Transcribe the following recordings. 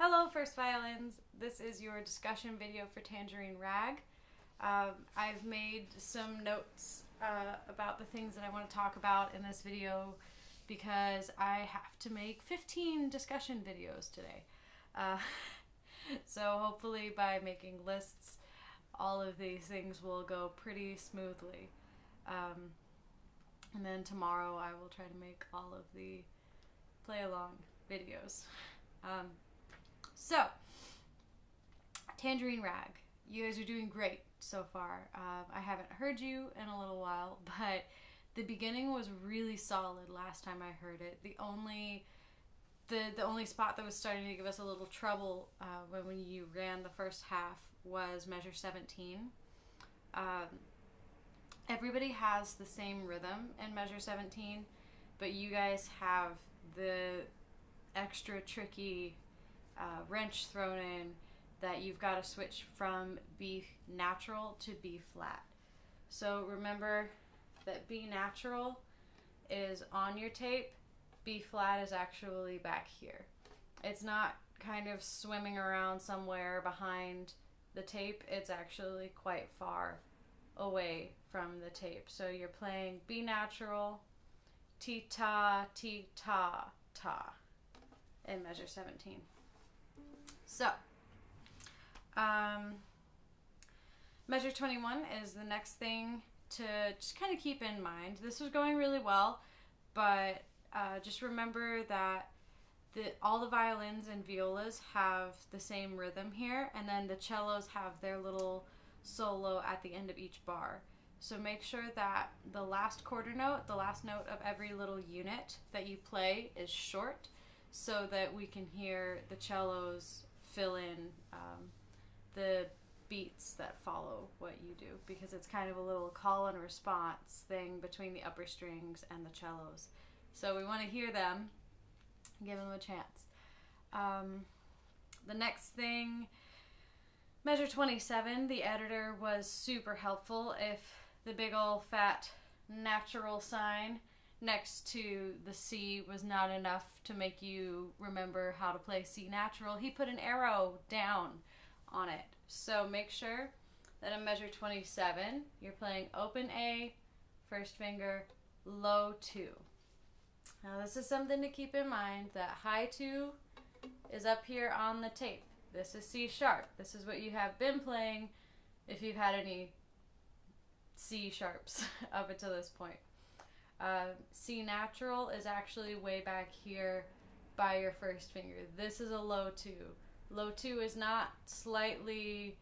Hello, First Violins. This is your discussion video for Tangerine Rag. I've made some notes about the things that I want to talk about in this video because I have to make 15 discussion videos today. So hopefully by making lists, all of these things will go pretty smoothly. And then tomorrow I will try to make all of the play-along videos. So, Tangerine Rag, you guys are doing great so far. I haven't heard you in a little while, but the beginning was really solid last time I heard it. The only spot that was starting to give us a little trouble when you ran the first half was measure 17. Everybody has the same rhythm in measure 17, but you guys have the extra tricky wrench thrown in that you've got to switch from B natural to B flat. So remember that B natural is on your tape, B flat is actually back here. It's not kind of swimming around somewhere behind the tape, it's actually quite far away from the tape. So you're playing B natural, T-ta, T-ta, ta in measure 17. So, measure 21 is the next thing to just kind of keep in mind. This was going really well, but just remember that all the violins and violas have the same rhythm here, and then the cellos have their little solo at the end of each bar. So make sure that the last quarter note, the last note of every little unit that you play is short, so that we can hear the cellos fill in the beats that follow what you do, because it's kind of a little call and response thing between the upper strings and the cellos. So we want to hear them, give them a chance. The next thing, measure 27, the editor was super helpful. If the big old fat natural sign next to the C was not enough to make you remember how to play C natural, he put an arrow down on it. So make sure that in measure 27, you're playing open A, first finger, low 2. Now this is something to keep in mind, that high 2 is up here on the tape. This is C sharp. This is what you have been playing if you've had any C sharps up until this point. C natural is actually way back here by your first finger. This is a low 2. Low 2 is not slightly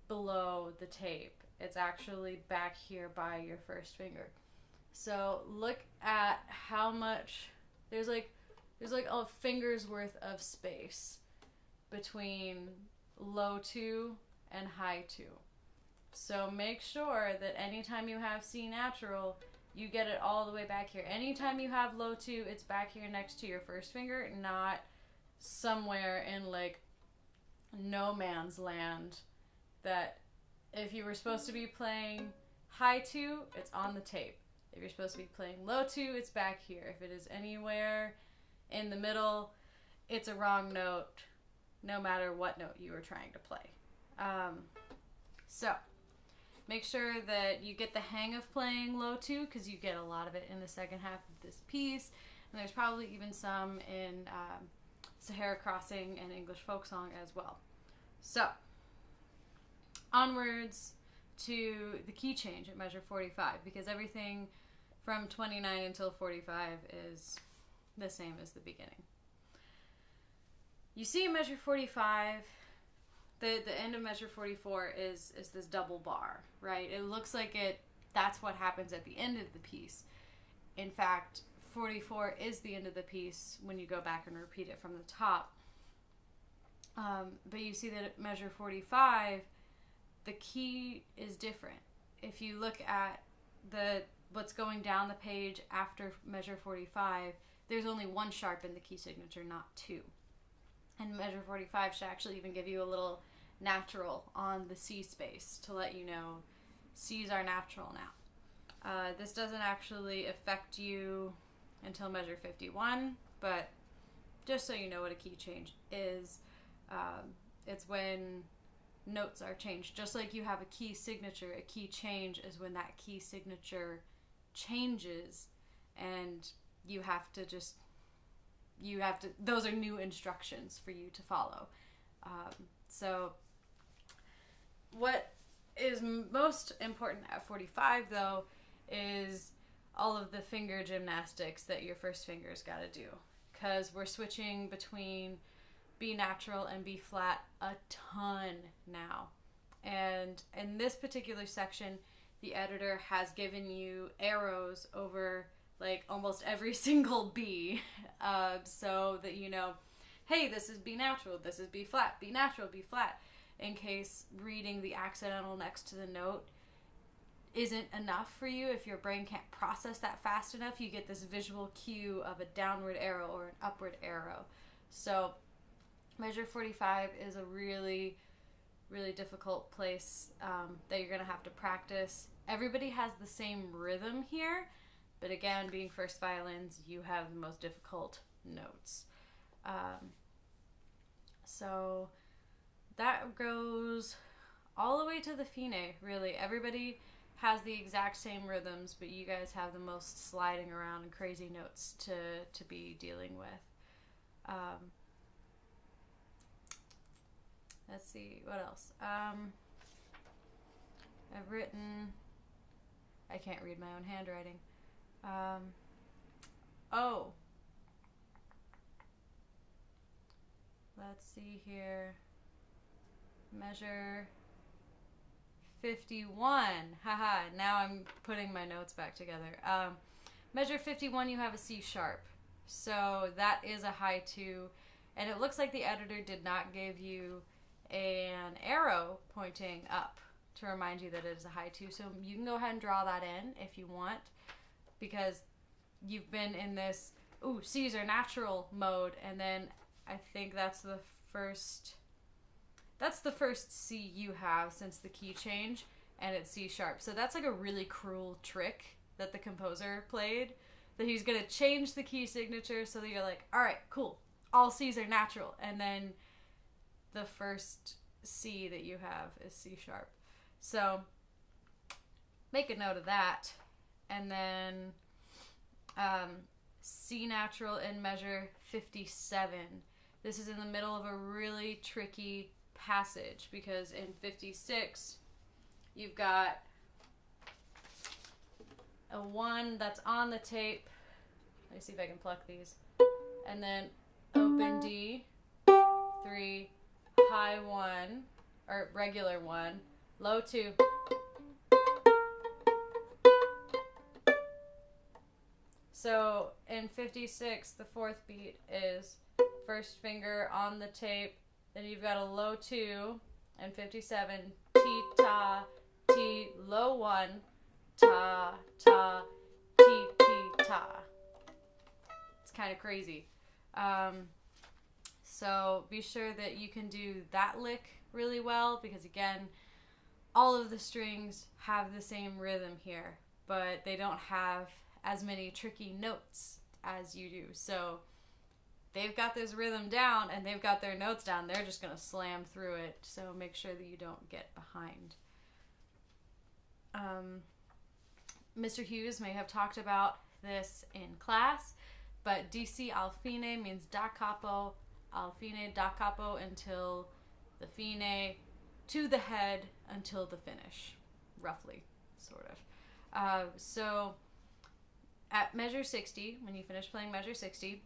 below the tape. It's actually back here by your first finger. So look at how much there's like a finger's worth of space between low 2 and high 2. So make sure that anytime you have C natural, you get it all the way back here. Anytime you have low 2, it's back here next to your first finger, not somewhere in like no man's land, that if you were supposed to be playing high 2, it's on the tape. If you're supposed to be playing low 2, it's back here. If it is anywhere in the middle, it's a wrong note, no matter what note you were trying to play. So make sure that you get the hang of playing low 2, because you get a lot of it in the second half of this piece. And there's probably even some in Sahara Crossing and English folk song as well. So, onwards to the key change at measure 45, because everything from 29 until 45 is the same as the beginning. You see in measure 45, the end of measure 44 is this double bar, right? It looks like that's what happens at the end of the piece. In fact, 44 is the end of the piece when you go back and repeat it from the top. But you see that at measure 45, the key is different. If you look at what's going down the page after measure 45, there's only one sharp in the key signature, not 2. And measure 45 should actually even give you a little natural on the C space to let you know C's are natural now. This doesn't actually affect you until measure 51, but just so you know what a key change is, It's when notes are changed. Just like you have a key signature, a key change is when that key signature changes, and those are new instructions for you to follow. So what is most important at 45 though is all of the finger gymnastics that your first finger's got to do, because we're switching between B natural and B flat a ton now. And in this particular section, the editor has given you arrows over like almost every single B, so that you know, hey, this is B natural, this is B flat, B natural, B flat, in case reading the accidental next to the note isn't enough for you. If your brain can't process that fast enough, you get this visual cue of a downward arrow or an upward arrow. So measure 45 is a really, really difficult place that you're going to have to practice. Everybody has the same rhythm here, but again, being first violins, you have the most difficult notes. So that goes all the way to the fine, really. Everybody has the exact same rhythms, but you guys have the most sliding around and crazy notes to be dealing with. Let's see, what else? I've written, I can't read my own handwriting. Let's see here. Measure 51. Haha, now I'm putting my notes back together. Measure 51, you have a C sharp. So that is a high 2. And it looks like the editor did not give you an arrow pointing up to remind you that it is a high 2. So you can go ahead and draw that in if you want, because you've been in this, C's are natural mode, and then I think that's the first C you have since the key change, and it's C sharp. So that's like a really cruel trick that the composer played, that he's gonna change the key signature so that you're like, all right, cool, all C's are natural, and then the first C that you have is C sharp. So make a note of that. And then C natural in measure 57. This is in the middle of a really tricky passage, because in 56 you've got a 1 that's on the tape. Let me see if I can pluck these. And then open D, 3, high 1, or regular 1, low 2. So in 56, the 4th beat is first finger on the tape, then you've got a low 2, and 57, T, ta, T, low 1, ta, ta, T, T, ta. It's kind of crazy. So be sure that you can do that lick really well, because again, all of the strings have the same rhythm here, but they don't have as many tricky notes as you do. So they've got this rhythm down and they've got their notes down. They're just going to slam through it. So make sure that you don't get behind. Mr. Hughes may have talked about this in class, but DC al fine means da capo, al fine da capo, until the fine, to the head until the finish, roughly, sort of. So at measure 60, when you finish playing measure 60,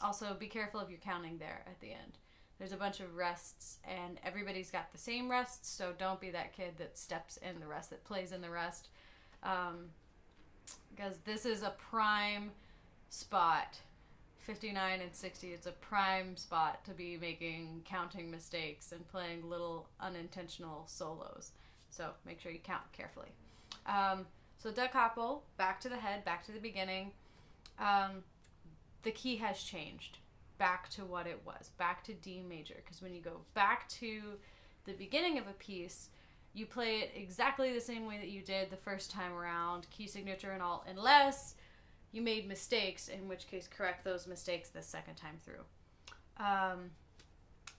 also be careful of your counting there at the end. There's a bunch of rests, and everybody's got the same rests, so don't be that kid that steps in the rest, that plays in the rest, because this is a prime spot. 59 and 60, it's a prime spot to be making counting mistakes and playing little unintentional solos. So make sure you count carefully. So da capo, back to the head, back to the beginning. The key has changed back to what it was, back to D major, because when you go back to the beginning of a piece, you play it exactly the same way that you did the first time around, key signature and all, unless you made mistakes, in which case correct those mistakes the second time through.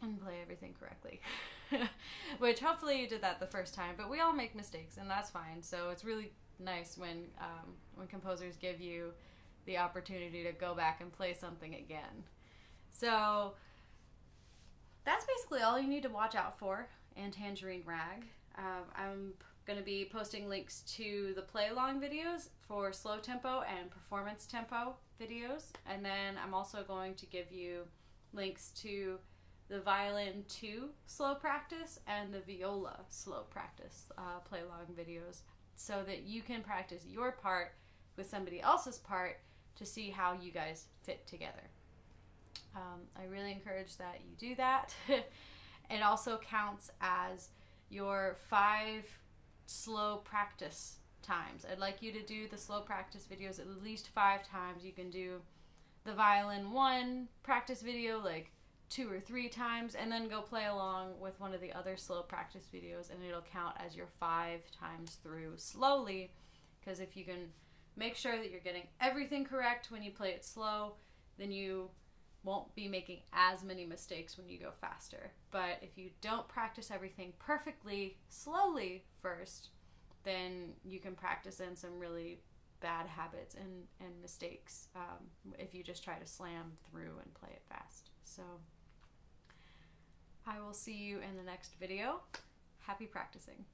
and play everything correctly. Which hopefully you did that the first time, but we all make mistakes, and that's fine. So it's really nice when composers give you the opportunity to go back and play something again. So that's basically all you need to watch out for in Tangerine Rag. I'm going to be posting links to the play-along videos for slow tempo and performance tempo videos, and then I'm also going to give you links to the Violin 2 slow practice and the Viola slow practice play-along videos, so that you can practice your part with somebody else's part to see how you guys fit together. I really encourage that you do that. It also counts as your 5 slow practice times. I'd like you to do the slow practice videos at least 5 times. You can do the Violin 1 practice video like 2 or 3 times, and then go play along with one of the other slow practice videos, and it'll count as your 5 times through slowly, because if you can make sure that you're getting everything correct when you play it slow, then you won't be making as many mistakes when you go faster. But if you don't practice everything perfectly slowly first, then you can practice in some really bad habits and mistakes if you just try to slam through and play it fast. So I will see you in the next video. Happy practicing.